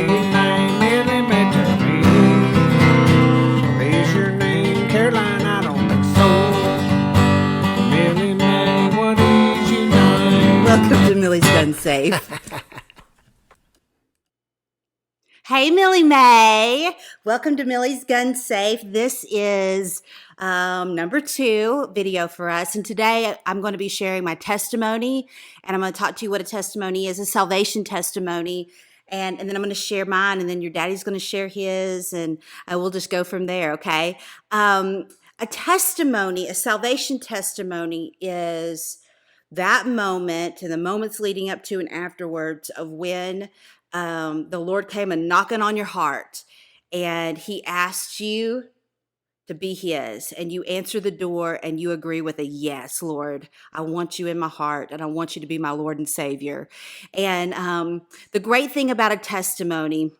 do you think, Millie? May tell me. What is your name, Caroline? I don't think so. Millie May, what is your name? Welcome to Millie's Gunsafe. Hey, Millie May. Welcome to Millie's Gunsafe. This is number 2 video for us. And today I'm going to be sharing my testimony. And I'm going to talk to you what a testimony is, a salvation testimony. And then I'm going to share mine. And then your daddy's going to share his. And we'll just go from there, okay? A testimony, a salvation testimony is that moment and the moments leading up to and afterwards of when the Lord came and knocking on your heart and he asked you to be his, and you answer the door and you agree with a yes, Lord, I want you in my heart and I want you to be my Lord and Savior. And the great thing about a testimony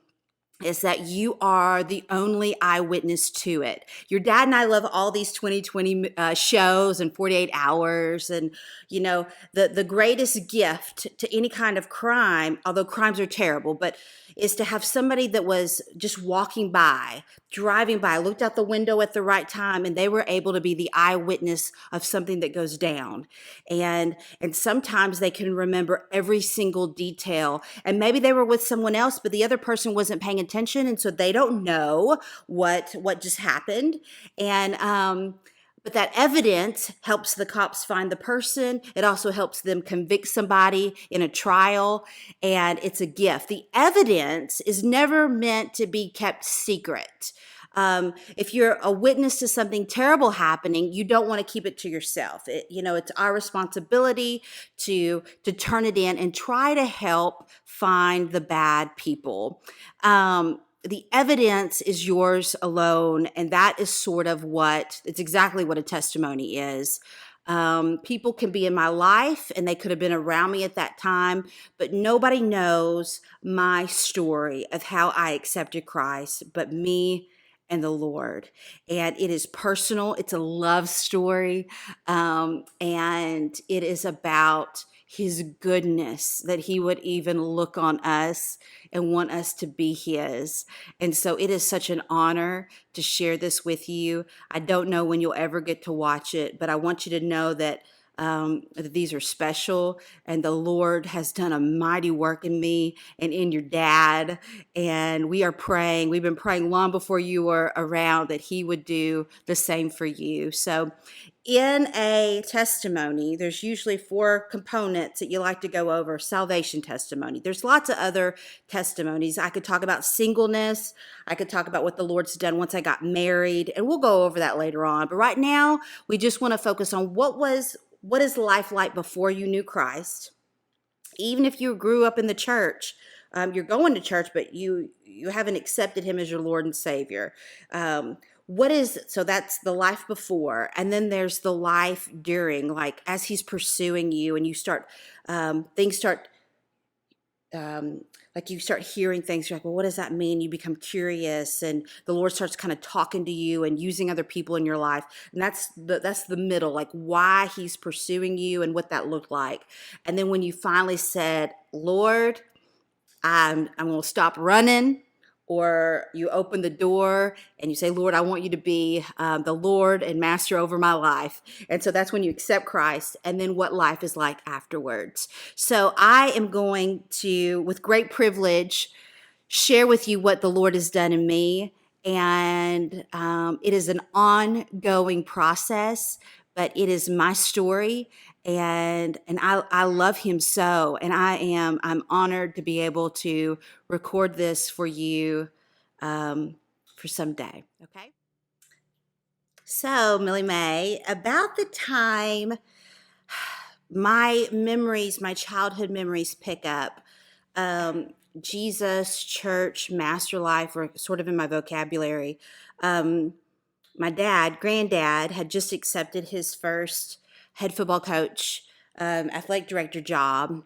is that you are the only eyewitness to it. Your dad and I love all these 2020 shows and 48 hours. And, you know, the greatest gift to any kind of crime, although crimes are terrible, but is to have somebody that was just walking by, driving by, looked out the window at the right time, and they were able to be the eyewitness of something that goes down. And sometimes they can remember every single detail. And maybe they were with someone else, but the other person wasn't paying attention, and so they don't know what just happened. And but that evidence helps the cops find the person. It also helps them convict somebody in a trial, and it's a gift. The evidence is never meant to be kept secret. If you're a witness to something terrible happening, you don't want to keep it to yourself. It's our responsibility to turn it in and try to help find the bad people. The evidence is yours alone, and that is it's exactly what a testimony is. People can be in my life and they could have been around me at that time, but nobody knows my story of how I accepted Christ but me and the Lord. And it is personal. It's a love story. And it is about his goodness, that he would even look on us and want us to be his. And so it is such an honor to share this with you. I don't know when you'll ever get to watch it, but I want you to know that these are special, and the Lord has done a mighty work in me and in your dad. And we are praying. We've been praying long before you were around that he would do the same for you. So in a testimony, there's usually 4 components that you like to go over. Salvation testimony. There's lots of other testimonies. I could talk about singleness. I could talk about what the Lord's done once I got married, and we'll go over that later on. But right now, we just want to focus on what is life like before you knew Christ. Even if you grew up in the church, you're going to church, but you haven't accepted him as your Lord and Savior. So that's the life before. And then there's the life during, like as he's pursuing you and you start, things start, like you start hearing things, you're like, well, what does that mean? You become curious, and the Lord starts kind of talking to you and using other people in your life. And that's the middle, like why he's pursuing you and what that looked like. And then when you finally said, Lord, I'm going to stop running, or you open the door and you say, Lord, I want you to be the Lord and master over my life. And so that's when you accept Christ, and then what life is like afterwards. So I am going to, with great privilege, share with you what the Lord has done in me. And it is an ongoing process, but it is my story. And I love him so, and I'm honored to be able to record this for you for someday. Okay. So, Millie May, about the time my childhood memories pick up, Jesus, church, master life were sort of in my vocabulary. My granddad, had just accepted his first head football coach, athletic director job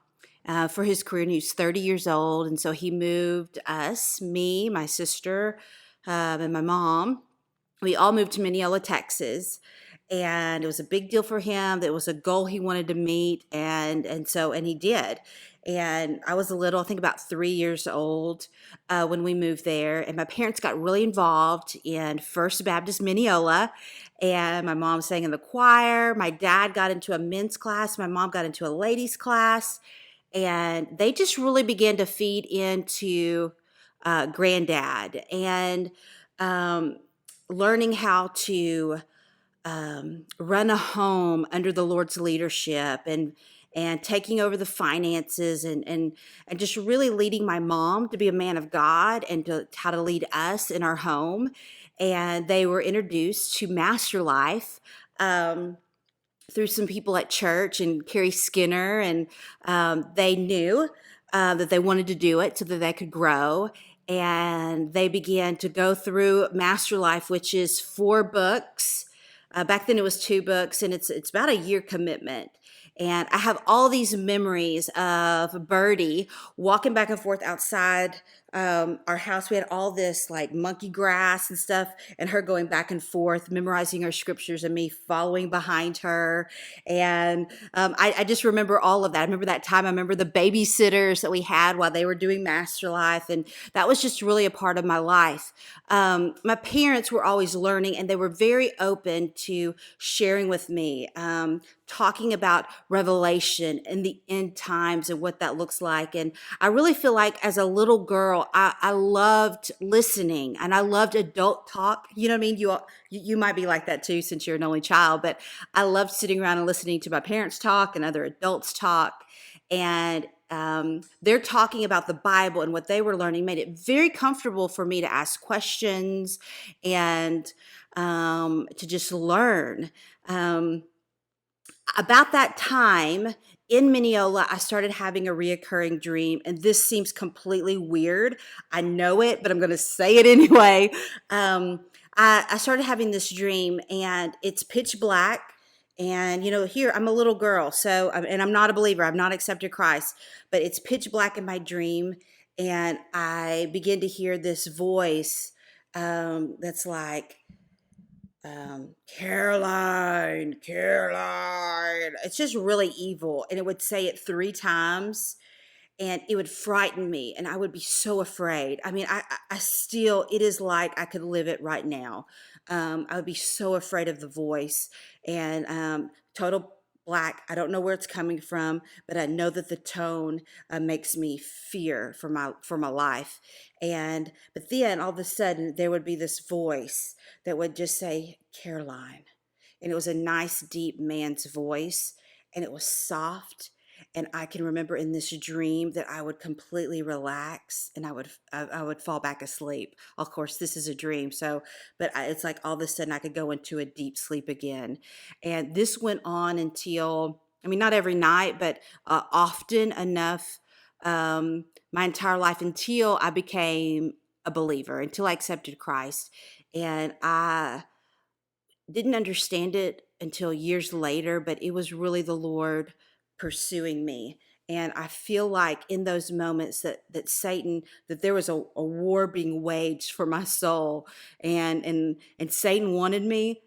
for his career, and he was 30 years old. And so he moved me, my sister, and my mom. We all moved to Mineola, Texas. And it was a big deal for him. That was a goal he wanted to meet. And he did. And I was little, I think about 3 years old when we moved there. And my parents got really involved in First Baptist Mineola. And my mom sang in the choir. My dad got into a men's class. My mom got into a ladies' class. And they just really began to feed into granddad and um, learning how to run a home under the Lord's leadership and taking over the finances and just really leading my mom to be a man of God and to how to lead us in our home. And they were introduced to Master Life. Through some people at church and Carrie Skinner, and they knew that they wanted to do it so that they could grow. And they began to go through Master Life, which is 4 books. Back then it was 2 books, and it's about a year commitment. And I have all these memories of Birdie walking back and forth outside our house. We had all this like monkey grass and stuff, and her going back and forth, memorizing her scriptures, and me following behind her. And I just remember all of that. I remember that time. I remember the babysitters that we had while they were doing Master Life, and that was just really a part of my life. My parents were always learning, and they were very open to sharing with me. Talking about Revelation and the end times and what that looks like. And I really feel like as a little girl, I loved listening and I loved adult talk. You know what I mean? You might be like that too, since you're an only child, but I loved sitting around and listening to my parents talk and other adults talk. And they're talking about the Bible and what they were learning made it very comfortable for me to ask questions and to just learn. About that time in Mineola, I started having a reoccurring dream, and this seems completely weird. I know it, but I'm going to say it anyway. I started having this dream, and it's pitch black. And here I'm a little girl, so and I'm not a believer. I've not accepted Christ, but it's pitch black in my dream, and I begin to hear this voice that's like, Caroline, Caroline. It's just really evil. And it would say it 3 times and it would frighten me and I would be so afraid. I mean, I still, it is like I could live it right now. I would be so afraid of the voice and total black. I don't know where it's coming from, but I know that the tone makes me fear for my life. And but then all of a sudden there would be this voice that would just say Caroline, and it was a nice deep man's voice, and it was soft. And I can remember in this dream that I would completely relax and I would fall back asleep. Of course, this is a dream, so it's like all of a sudden I could go into a deep sleep again. And this went on until, I mean, not every night, but often enough, my entire life until I became a believer, until I accepted Christ. And I didn't understand it until years later, but it was really the Lord pursuing me. And I feel like in those moments that Satan, that there was a war being waged for my soul, and Satan wanted me,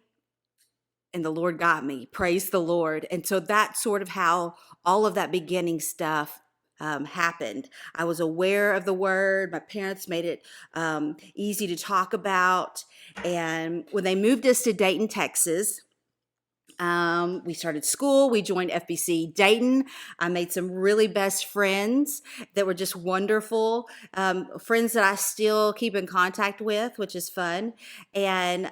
and the Lord got me. Praise the Lord. And so that's sort of how all of that beginning stuff happened. I was aware of the word. My parents made it easy to talk about. And when they moved us to Dayton, Texas, we started school. We joined FBC Dayton. I made some really best friends that were just wonderful. Friends that I still keep in contact with, which is fun. And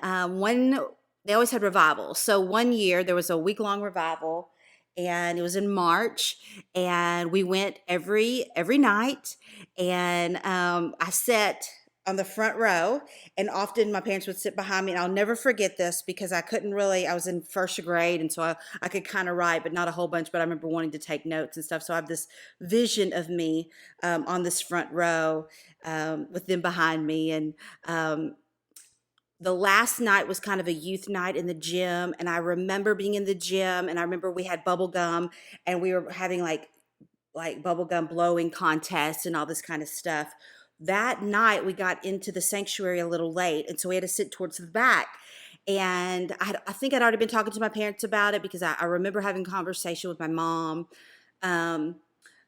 they always had revivals. So one year there was a week-long revival, and it was in March, and we went every night. And I sat on the front row, and often my parents would sit behind me, and I'll never forget this because I was in first grade, and so I could kind of write, but not a whole bunch, but I remember wanting to take notes and stuff. So I have this vision of me on this front row with them behind me. And the last night was kind of a youth night in the gym, and I remember being in the gym, and I remember we had bubble gum, and we were having like bubblegum blowing contests and all this kind of stuff. That night we got into the sanctuary a little late, and so we had to sit towards the back. And I think I'd already been talking to my parents about it because I remember having a conversation with my mom. Um,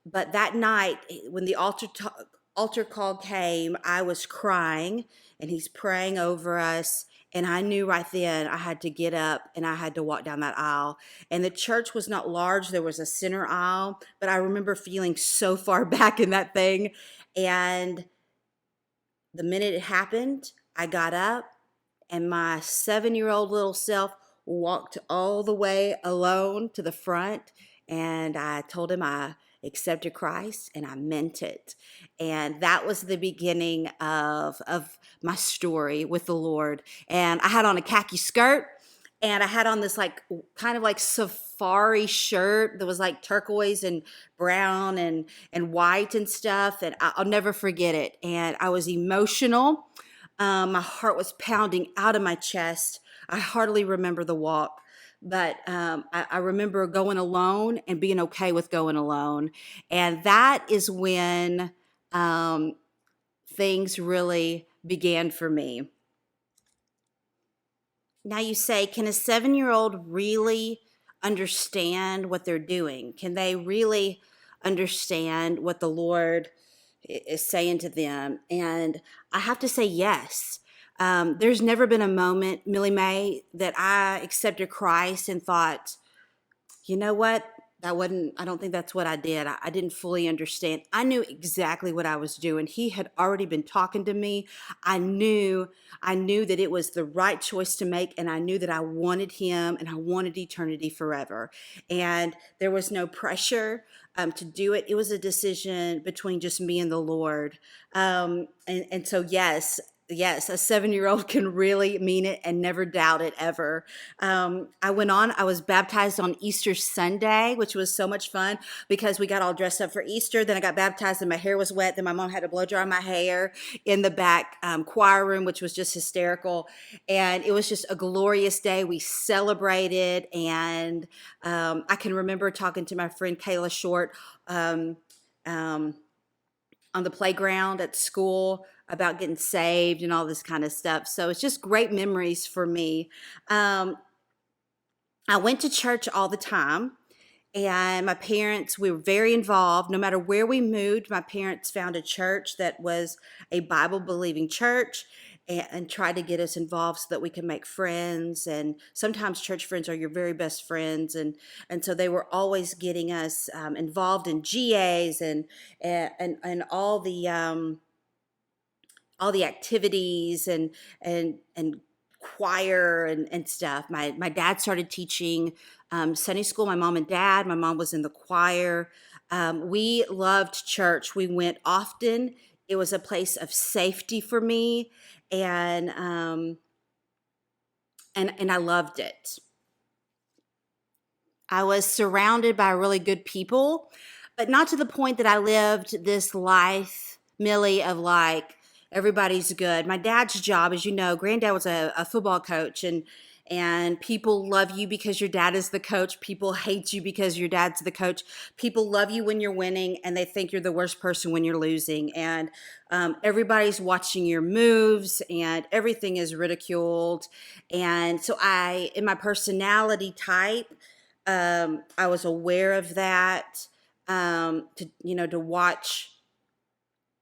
But that night, when the altar call came, I was crying, and he's praying over us. And I knew right then I had to get up and I had to walk down that aisle. And the church was not large. There was a center aisle, but I remember feeling so far back in that thing. And the minute it happened, I got up, and my 7-year-old little self walked all the way alone to the front, and I told him I accepted Christ, and I meant it. And that was the beginning of my story with the Lord. And I had on a khaki skirt, and I had on this like kind of like safari shirt that was like turquoise and brown and white and stuff, and I'll never forget it. And I was emotional. My heart was pounding out of my chest. I hardly remember the walk, but I remember going alone and being okay with going alone. And that is when things really began for me. Now you say, can a 7-year-old really understand what they're doing? Can they really understand what the Lord is saying to them? And I have to say, yes. There's never been a moment, Millie Mae, that I accepted Christ and thought, you know what? That wasn't, I don't think that's what I did. I didn't fully understand. I knew exactly what I was doing. He had already been talking to me. I knew that it was the right choice to make, and I knew that I wanted him and I wanted eternity forever. And there was no pressure to do it. It was a decision between just me and the Lord. And so, yes, a 7-year-old can really mean it and never doubt it ever. I was baptized on Easter Sunday, which was so much fun because we got all dressed up for Easter. Then I got baptized and my hair was wet. Then my mom had to blow dry my hair in the back choir room, which was just hysterical. And it was just a glorious day. We celebrated. And I can remember talking to my friend Kayla Short um, on the playground at school about getting saved and all this kind of stuff. So it's just great memories for me. I went to church all the time, and my parents, we were very involved. No matter where we moved, my parents found a church that was a Bible believing church, and tried to get us involved so that we could make friends. And sometimes church friends are your very best friends. And so they were always getting us involved in GAs and all the activities and choir and stuff. My dad started teaching Sunday school. My mom and dad. My mom was in the choir. We loved church. We went often. It was a place of safety for me, and and I loved it. I was surrounded by really good people, but not to the point that I lived this life, Millie, of like everybody's good. My dad's job, as you know, granddad was a football coach, and people love you because your dad is the coach. People hate you because your dad's the coach. People love you when you're winning, and they think you're the worst person when you're losing. And everybody's watching your moves, and everything is ridiculed. And so in my personality type, I was aware of that.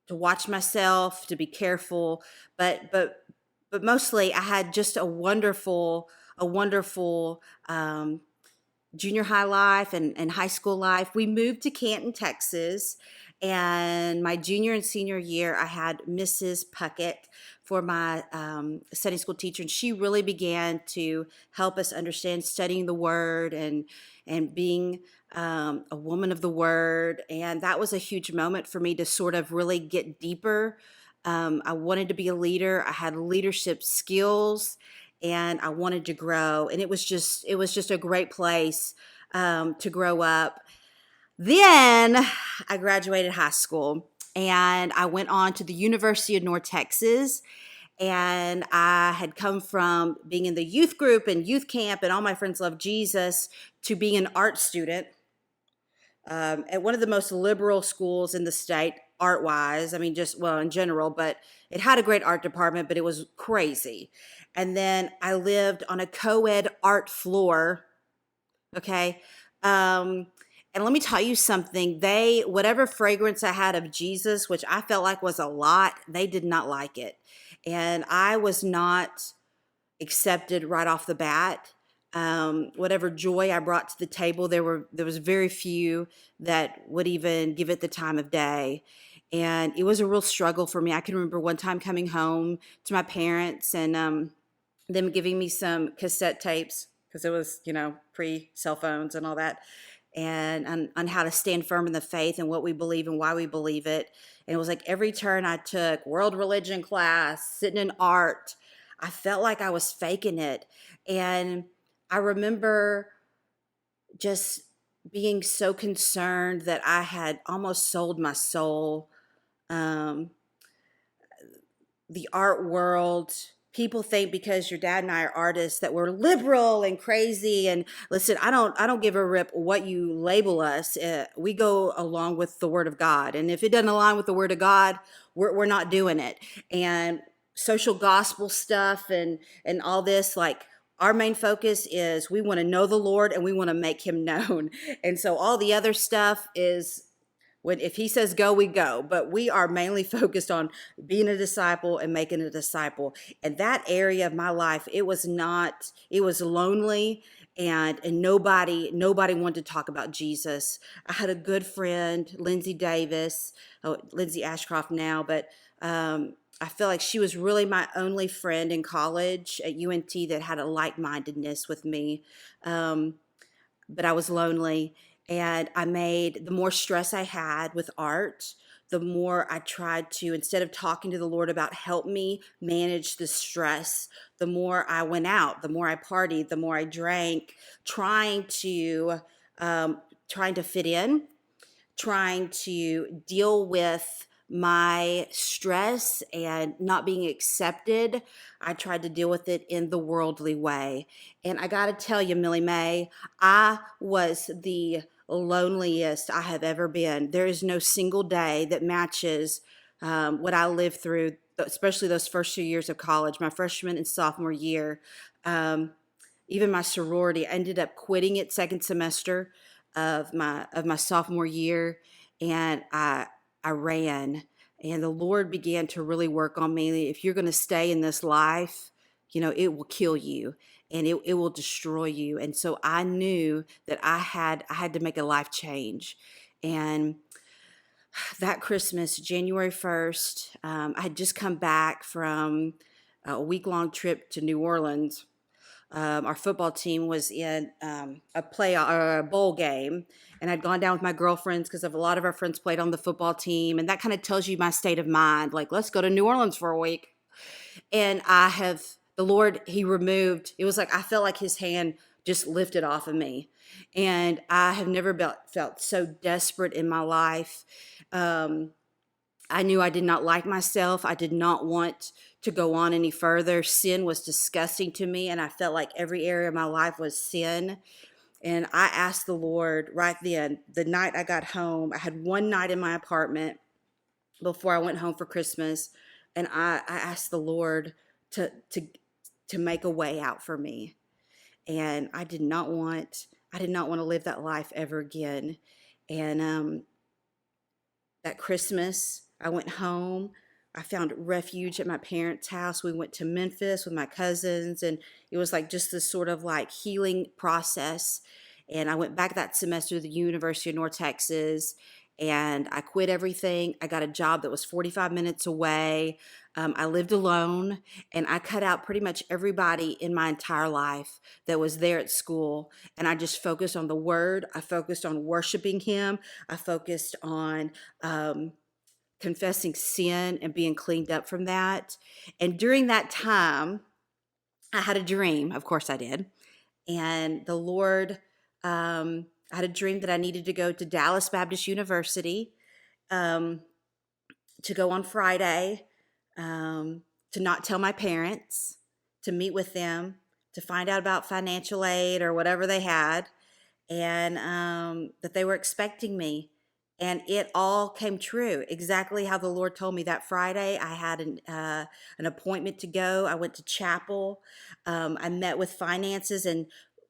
To watch myself, to be careful, but mostly I had just a wonderful junior high life and high school life. We moved to Canton, Texas, and my junior and senior year, I had Mrs. Puckett for my Sunday school teacher, and she really began to help us understand studying the Word and being a woman of the Word, and that was a huge moment for me to sort of really get deeper. I wanted to be a leader. I had leadership skills, and I wanted to grow. And it was just a great place to grow up. Then I graduated high school, and I went on to the University of North Texas. And I had come from being in the youth group and youth camp, and all my friends loved Jesus, to being an art student at one of the most liberal schools in the state, art wise. I mean, just, well, in general, but it had a great art department, but it was crazy. And then I lived on a co ed art floor. Okay. Um, And let me tell you something, whatever fragrance I had of Jesus, which I felt like was a lot, they did not like it. And I was not accepted right off the bat. Whatever joy I brought to the table, there was very few that would even give it the time of day. And it was a real struggle for me. I can remember one time coming home to my parents and them giving me some cassette tapes because it was, pre cell phones and all that, and on how to stand firm in the faith and what we believe and why we believe it. And it was like every turn I took, world religion class, sitting in art, I felt like I was faking it. And I remember just being so concerned that I had almost sold my soul. Um, the art world, people think because your dad and I are artists that we're liberal and crazy. And listen, I don't give a rip what you label us. We go along with the word of God, and if it doesn't align with the word of God, we're not doing it. And social gospel stuff and all this, like, our main focus is we want to know the Lord and we want to make him known. And so all the other stuff is, when if he says go, we go. But we are mainly focused on being a disciple and making a disciple. And that area of my life, it was not, it was lonely, and nobody wanted to talk about Jesus. I had a good friend, Lindsay Davis, Lindsay Ashcroft now, but I feel like she was really my only friend in college at UNT that had a like-mindedness with me. But I was lonely. And the more stress I had with art, the more I tried to, instead of talking to the Lord about help me manage the stress, the more I went out, the more I partied, the more I drank, trying to, trying to fit in, trying to deal with my stress and not being accepted. I tried to deal with it in the worldly way. And I got to tell you, Millie Mae, I was the loneliest I have ever been. There is no single day that matches what I lived through, especially those first 2 years of college, my freshman and sophomore year. Um, Even my sorority, I ended up quitting it second semester of my sophomore year, and I ran, and the Lord began to really work on me. If you're going to stay in this life, it will kill you, and it will destroy you. And so I knew that I had to make a life change. And that Christmas, January 1st, I had just come back from a week-long trip to New Orleans. Our football team was in a play or a bowl game, and I'd gone down with my girlfriends because a lot of our friends played on the football team, and that kind of tells you my state of mind. Like, let's go to New Orleans for a week. And the Lord, he removed. It was like I felt like his hand just lifted off of me, and I have never felt so desperate in my life. Um, I knew I did not like myself. I did not want to go on any further. Sin was disgusting to me, and I felt like every area of my life was sin. And I asked the Lord right then, the night I got home. I had one night in my apartment before I went home for Christmas, and I asked the Lord to to to make a way out for me. And I did not want to live that life ever again. And that Christmas, I went home. I found refuge at my parents' house. We went to Memphis with my cousins, and it was like just this sort of like healing process. And I went back that semester to the University of North Texas, and I quit everything. I got a job that was 45 minutes away. I lived alone, and I cut out pretty much everybody in my entire life that was there at school. And I just focused on the word. I focused on worshiping him. I focused on um, confessing sin and being cleaned up from that. And during that time, I had a dream. Of course, I did. And the Lord, I had a dream that I needed to go to Dallas Baptist University um, to go on Friday, to not tell my parents, to meet with them, to find out about financial aid or whatever they had, and that they were expecting me. And it all came true, exactly how the Lord told me. That Friday, I had an appointment to go. I went to chapel. I met with finances, and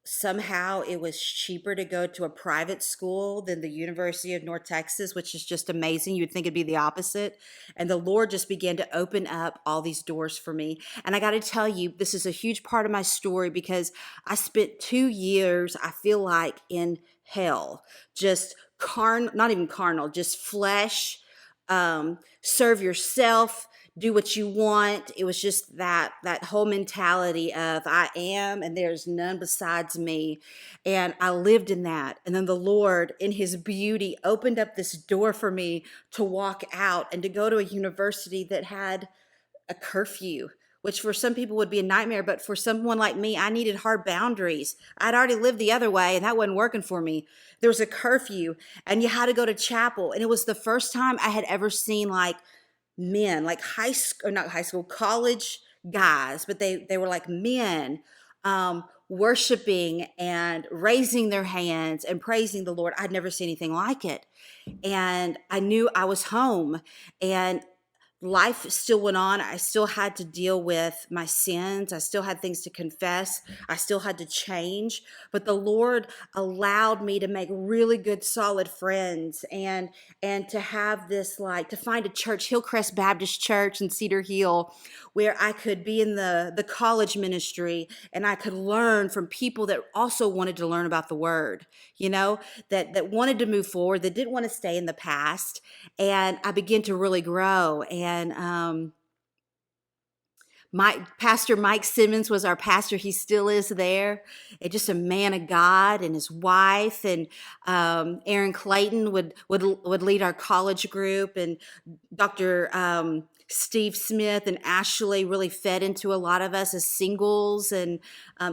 somehow it was cheaper to go to a private school than the University of North Texas, which is just amazing. You'd think it'd be the opposite. And the Lord just began to open up all these doors for me. And I got to tell you, this is a huge part of my story because I spent 2 years, I feel like, in hell, just not even carnal, just flesh, serve yourself, do what you want. It was just that whole mentality of I am and there's none besides me. And I lived in that. And then the Lord in his beauty opened up this door for me to walk out and to go to a university that had a curfew, which for some people would be a nightmare. But for someone like me, I needed hard boundaries. I'd already lived the other way and that wasn't working for me. There was a curfew and you had to go to chapel. And it was the first time I had ever seen like men, like high school, or not high school, college guys, but they were like men, worshiping and raising their hands and praising the Lord. I'd never seen anything like it. And I knew I was home, and life still went on. I still had to deal with my sins. I still had things to confess. I still had to change. But the Lord allowed me to make really good, solid friends, and to have this, like, to find a church, Hillcrest Baptist Church in Cedar Hill, where I could be in the college ministry and I could learn from people that also wanted to learn about the Word, that wanted to move forward, that didn't want to stay in the past. And I began to really grow. And Pastor Mike Simmons was our pastor. He still is there. And just a man of God, and his wife, and Aaron Clayton would lead our college group, and Dr. Steve Smith and Ashley really fed into a lot of us as singles. And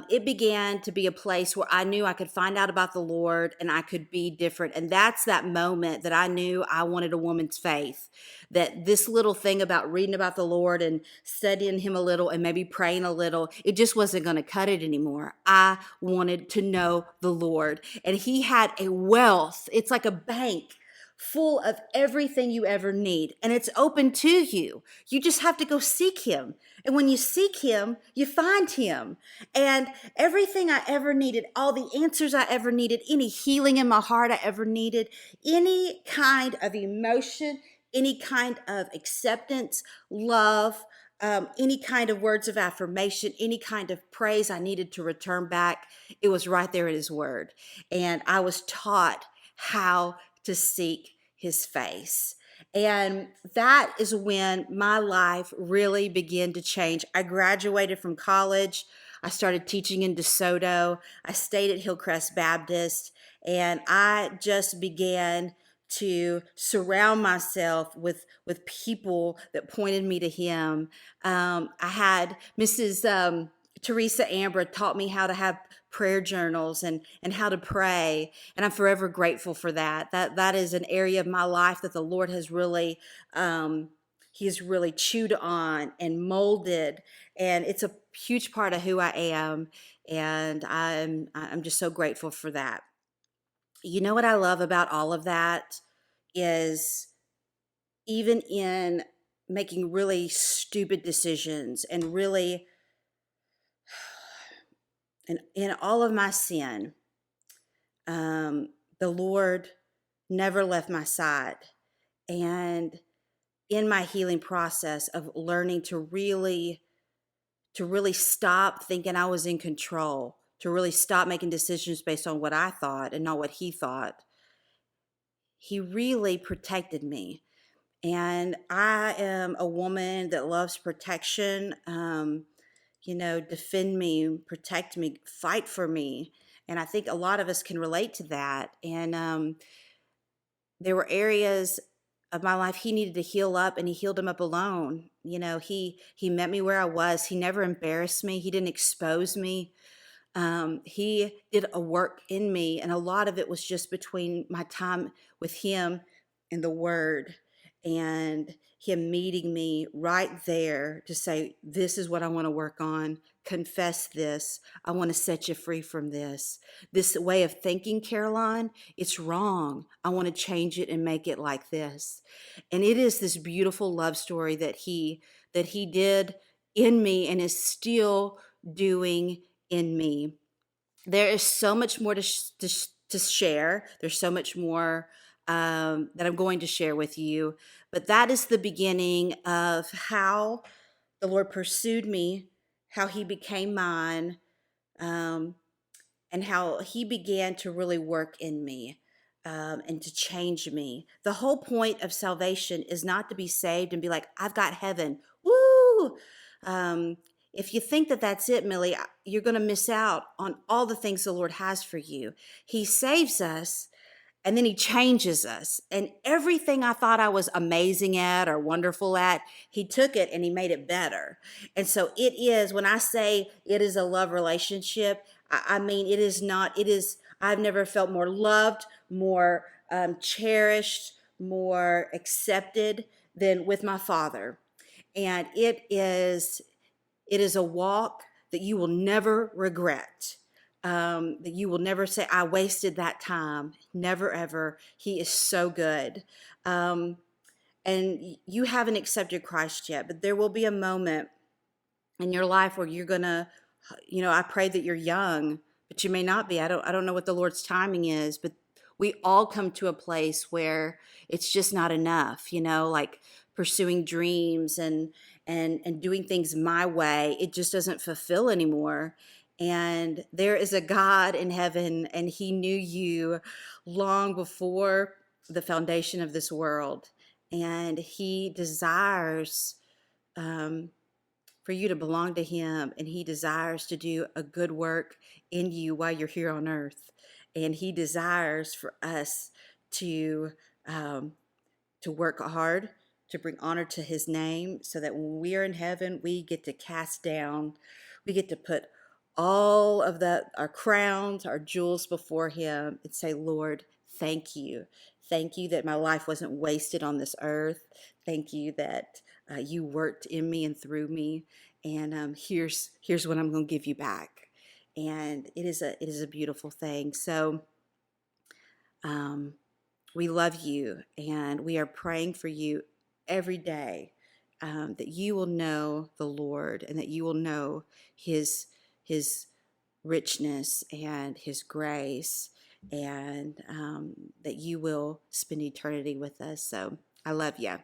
it began to be a place where I knew I could find out about the Lord and I could be different. And that's that moment that I knew I wanted a woman's faith. That this little thing about reading about the Lord and studying him a little and maybe praying a little, it just wasn't going to cut it anymore. I wanted to know the Lord. And he had a wealth. It's like a bank full of everything you ever need. And it's open to you. You just have to go seek him. And when you seek him, you find him. And everything I ever needed, all the answers I ever needed, any healing in my heart I ever needed, any kind of emotion, any kind of acceptance, love, any kind of words of affirmation, any kind of praise I needed to return back, it was right there in his word. And I was taught how to seek his face. And that is when my life really began to change. I graduated from college. I started teaching in DeSoto. I stayed at Hillcrest Baptist, and I just began to surround myself with people that pointed me to him. I had Mrs. Teresa Ambra taught me how to have prayer journals and how to pray, and I'm forever grateful for that. That is an area of my life that the Lord has really He's really chewed on and molded, and it's a huge part of who I am, and I'm just so grateful for that. You know what I love about all of that is, even in making really stupid decisions and really and in all of my sin, the Lord never left my side. And in my healing process of learning to really stop thinking I was in control, to really stop making decisions based on what I thought and not what he thought, he really protected me. And I am a woman that loves protection. Defend me, protect me, fight for me. And I think a lot of us can relate to that. And there were areas of my life he needed to heal up, and he healed them up alone. He met me where I was. He never embarrassed me. He didn't expose me. He did a work in me, and a lot of it was just between my time with him and the Word, and him meeting me right there to say, this is what I want to work on. Confess this. I want to set you free from this. This way of thinking, Caroline, it's wrong. I want to change it and make it like this. And it is this beautiful love story that he did in me and is still doing in me. there is so much more to share. There's so much more that I'm going to share with you. But that is the beginning of how the Lord pursued me, how He became mine, um, and how He began to really work in me. And to change me. The whole point of salvation is not to be saved and be like, I've got heaven. Woo! Um, if you think that that's it, Millie, you're going to miss out on all the things the Lord has for you. He saves us and then He changes us. And everything I thought I was amazing at or wonderful at, He took it and He made it better. And so it is, when I say it is a love relationship, I mean, it is not, it is, I've never felt more loved, more cherished, more accepted than with my Father. And it is a walk that you will never regret. That you will never say, I wasted that time. Never, ever. He is so good. And you haven't accepted Christ yet, but there will be a moment in your life where you're gonna, I pray that you're young, but you may not be. I don't know what the Lord's timing is, but we all come to a place where it's just not enough, like pursuing dreams and doing things my way. It just doesn't fulfill anymore. And there is a God in heaven, and He knew you long before the foundation of this world. And He desires um, for you to belong to Him, and He desires to do a good work in you while you're here on earth. And He desires for us to um, to work hard, to bring honor to His name, so that when we are in heaven, we get to cast down, we get to put all of our crowns, our jewels before Him and say, Lord, thank you. Thank you that my life wasn't wasted on this earth. Thank you that you worked in me and through me. And here's what I'm going to give you back. And it is a beautiful thing. So um, we love you, and we are praying for you every day, that you will know the Lord, and that you will know His richness and His grace, and that you will spend eternity with us. So I love you.